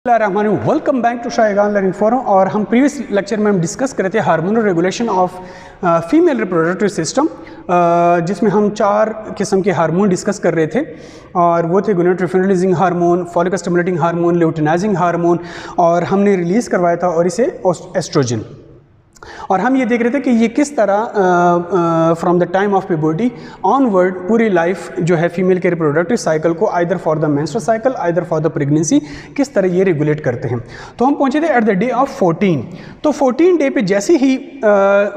Welcome back to Shaygan learning forum. और हम previous lecture में हम डिस्कस कर रहे थे hormonal regulation of female reproductive system, जिसमें हम 4 किस्म के हार्मोन डिस्कस कर रहे थे और वो थे gonadotropin releasing hormone, follicle stimulating hormone, luteinizing hormone, और हमने रिलीज़ करवाया था और इसे एस्ट्रोजन। और हम ये देख रहे थे कि ये किस तरह from the time of puberty onward पूरी लाइफ जो है फीमेल के रिप्रोडक्टिव साइकिल को either for the menstrual cycle either for the pregnancy किस तरह ये रेगुलेट करते हैं। तो हम पहुंचे थे एट द डे ऑफ 14। तो 14 डे पे जैसे ही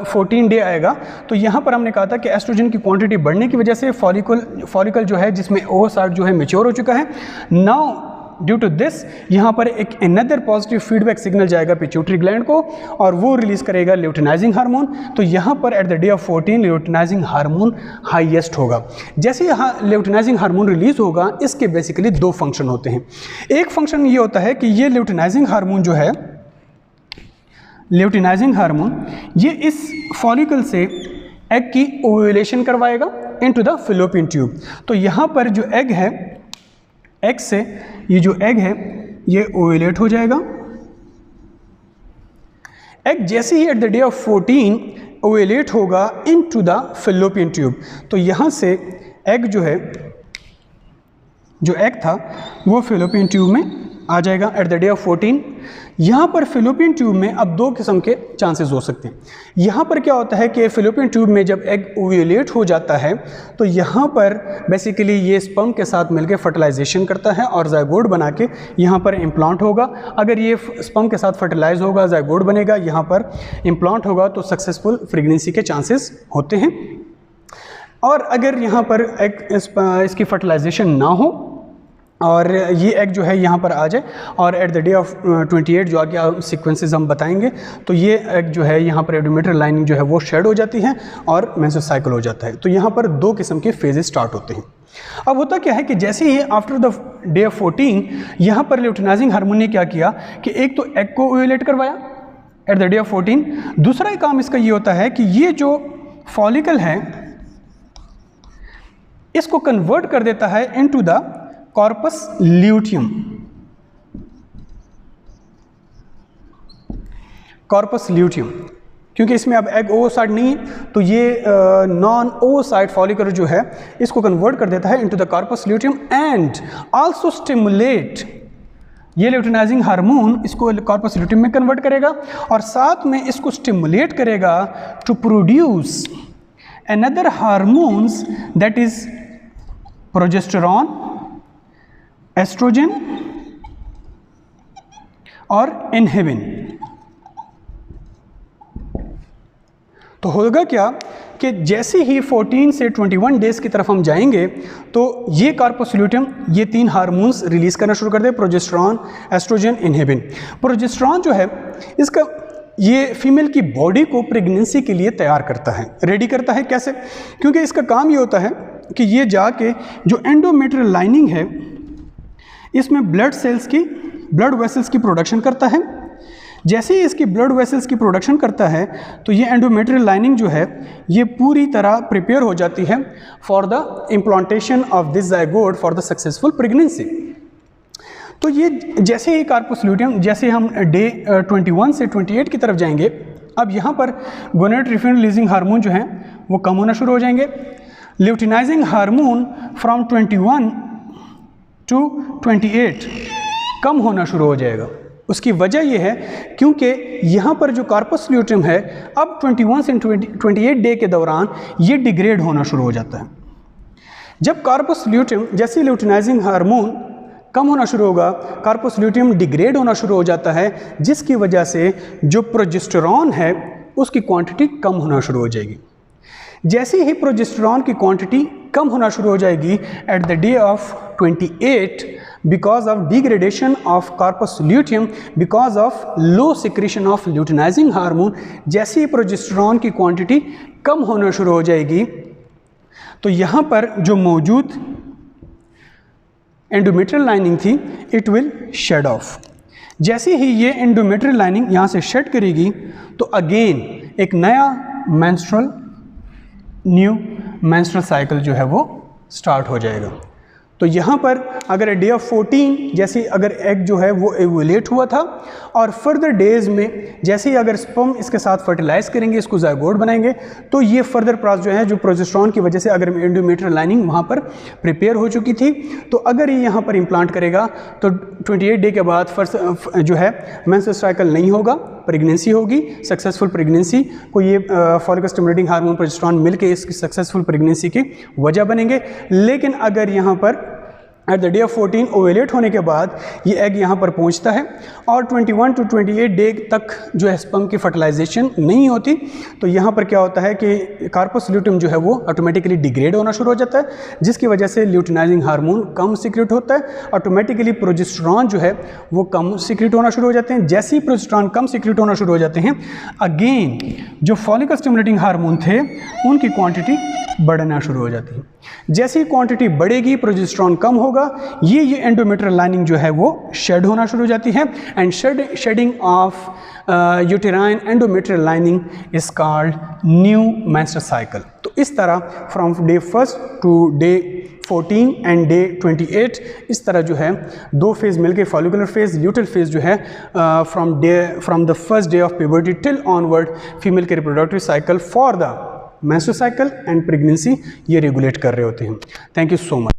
14 डे आएगा तो यहाँ पर हमने कहा था कि एस्ट्रोजन की क्वांटिटी बढ़ने की वजह से फॉलिकल जो है जिसमें ओवोसाइट जो है मैच्योर हो चुका है। नाउ ड्यू टू दिस यहाँ पर एक अनदर पॉजिटिव फीडबैक सिग्नल जाएगा पिट्यूटरी ग्लैंड को और वो रिलीज करेगा ल्यूटिनाइजिंग हार्मोन। तो यहाँ पर eight the day of 14 luteinizing hormone highest होगा। जैसे यहाँ ल्यूटिनाइजिंग हार्मोन रिलीज होगा इसके बेसिकली 2 फंक्शन होते हैं। एक फंक्शन ये होता है कि ये ल्यूटिनाइजिंग हार्मोन जो है ल्यूटिनाइजिंग हार्मोन ये इस फॉलिकल से एग की ओव्यूलेशन करवाएगा इनटू द फैलोपियन ट्यूब। तो यहाँ पर जो एग है एग से ये जो एग है ये ओव्यूलेट हो जाएगा। एग जैसे ही at the day of 14 ovulate होगा इनटू द फैलोपियन ट्यूब। तो यहाँ से एग जो है जो एग था वो फैलोपियन ट्यूब में आ जाएगा एट द डे ऑफ 14। यहाँ पर फैलोपियन ट्यूब में अब 2 किस्म के चांसेस हो सकते हैं। यहाँ पर क्या होता है कि फैलोपियन ट्यूब में जब एग ओव्यूलेट हो जाता है तो यहाँ पर बेसिकली ये स्पर्म के साथ मिलकर फर्टिलाइजेशन करता है और जाइगोट बना के यहाँ पर इम्प्लांट होगा। अगर ये स्पर्म के साथ फर्टिलाइज होगा जाइगोट बनेगा यहाँ पर इम्प्लांट होगा तो सक्सेसफुल प्रेगनेंसी के चांसेस होते हैं। और अगर यहाँ पर एग इसकी फर्टिलाइजेशन ना हो और ये एग जो है यहाँ पर आ जाए और एट द डे ऑफ 28 जो आगे सीक्वेंसेस हम बताएंगे तो ये एग जो है यहाँ पर एंडोमेट्रियल लाइनिंग जो है वो शेड हो जाती है और मेंस्ट्रुअल साइकिल हो जाता है। तो यहाँ पर 2 किस्म के फेजेस स्टार्ट होते हैं। अब होता क्या है कि जैसे ही आफ्टर द डे ऑफ 14 यहाँ पर ल्यूटिनाइजिंग हार्मोन ने क्या किया कि एक तो एग को ओव्यूलेट करवाया एट द डे ऑफ 14। दूसरा काम इसका ये होता है कि ये जो फॉलिकल है इसको कन्वर्ट कर देता है into the corpus luteum. Corpus luteum क्योंकि इसमें अब एग ओवोसाइट नहीं है तो ये नॉन ओवोसाइट फॉलिकल जो है इसको कन्वर्ट कर देता है into the corpus luteum and also stimulate. ये ल्यूटिनाइजिंग हार्मोन इसको कॉर्पस ल्यूटियम में कन्वर्ट करेगा और साथ में इसको स्टिमुलेट करेगा to produce another hormones that is progesterone, estrogen और इनहिबिन। तो होगा क्या कि जैसे ही 14 से 21 डेज की तरफ हम जाएंगे तो ये कॉर्पस ल्यूटियम ये 3 हार्मोन्स रिलीज करना शुरू कर दे, प्रोजेस्टेरॉन, एस्ट्रोजन, इनहिबिन। प्रोजेस्टेरॉन जो है इसका ये फीमेल की बॉडी को प्रेगनेंसी के लिए तैयार करता है, रेडी करता है। कैसे? क्योंकि इसका काम ये होता है कि ये जाके जो एंडोमेट्रियल लाइनिंग है इसमें ब्लड वेसल्स की प्रोडक्शन करता है। जैसे ही इसकी ब्लड वेसल्स की प्रोडक्शन करता है तो ये एंडोमेट्रियल लाइनिंग जो है ये पूरी तरह प्रिपेयर हो जाती है for the implantation of this zygote for the successful pregnancy. तो ये जैसे ही कॉर्पस ल्यूटियम जैसे हम डे 21 से 28 की तरफ जाएंगे अब यहाँ पर गोनाडोट्रोपिन रिलीजिंग हार्मोन जो हैं वो कम होना शुरू हो जाएंगे। ल्यूटिनाइजिंग हार्मोन फ्रॉम 21 टू 28 कम होना शुरू हो जाएगा। उसकी वजह यह है क्योंकि यहाँ पर जो कॉर्पस ल्यूटियम है अब 21 से 28 डे के दौरान ये डिग्रेड होना शुरू हो जाता है। जब कॉर्पस ल्यूटियम जैसे ल्यूटिनाइजिंग हार्मोन कम होना शुरू होगा कॉर्पस ल्यूटियम डिग्रेड होना शुरू हो जाता है जिसकी वजह से जो प्रोजेस्टेरॉन है उसकी क्वांटिटी कम होना शुरू हो जाएगी। जैसे ही प्रोजेस्टेरॉन की क्वांटिटी कम होना शुरू हो जाएगी eight the day of 28 because of degradation of corpus luteum because of low secretion of luteinizing hormone, जैसे ही प्रोजेस्टेरॉन की क्वांटिटी कम होना शुरू हो जाएगी तो यहाँ पर जो मौजूद एंडोमेट्रियल लाइनिंग थी इट विल शेड ऑफ। जैसे ही ये एंडोमेट्रियल लाइनिंग यहाँ से शेड करेगी तो अगेन एक नया मेंस्ट्रुअल साइकिल जो है वो स्टार्ट हो जाएगा। तो यहाँ पर अगर डे ऑफ 14 जैसे अगर एग जो है वो एवुलेट हुआ था और फर्दर डेज में जैसे ही अगर स्पर्म इसके साथ फर्टिलाइज करेंगे, इसको जायगोट बनाएंगे, तो ये फर्दर प्रोसेस जो है जो प्रोजेस्टेरोन की वजह से अगर एंडोमेट्रियल लाइनिंग वहाँ पर प्रिपेयर हो चुकी थी, तो अगर ये यहाँ पर इम्प्लांट करेगा तो 28 डे के बाद फर्स्ट जो है मेंस्ट्रुअल साइकिल नहीं होगा, प्रेगनेंसी होगी, सक्सेसफुल प्रेगनेंसी को ये फॉलिकल स्टिमुलेटिंग हार्मोन प्रोजेस्टेरोन मिलके इसकी सक्सेसफुल प्रेगनेंसी की वजह बनेंगे। लेकिन अगर यहाँ पर एट द डे ऑफ 14 ओवेलेट होने के बाद ये एग यहाँ पर पहुँचता है और 21 टू 28 डे तक जो है स्पर्म की फर्टिलाइजेशन नहीं होती, तो यहाँ पर क्या होता है कि कार्पस ल्यूटियम जो है वो ऑटोमेटिकली डिग्रेड होना शुरू हो जाता है, जिसकी वजह से ल्यूटिनाइजिंग हार्मोन कम सीक्रेट होता है, ऑटोमेटिकली प्रोजेस्टेरोन जो है वो कम सीक्रेट होना शुरू हो जाते हैं। जैसे ही प्रोजेस्टेरोन कम सीक्रेट होना शुरू हो जाते हैं, अगेन जो फॉलिकल स्टिमुलेटिंग हार्मोन थे उनकी क्वांटिटी बढ़ना शुरू हो जाती है। जैसी क्वांटिटी बढ़ेगी, प्रोजेस्टेरोन कम होगा, ये एंडोमेट्रियल लाइनिंग जो है वो शेड होना शुरू हो जाती है and shedding of uterine endometrial lining is called new menstrual cycle. तो इस तरह from day 1 to day 14 and day 28 इस तरह जो है दो फेज़ मिलके फॉलिकुलर फेज़, ल्यूटेल फेज़ जो है from the first day of puberty till onward female के reproductive cycle for the menstrual cycle and pregnancy ये रेगुलेट कर रहे होते हैं। Thank you so much.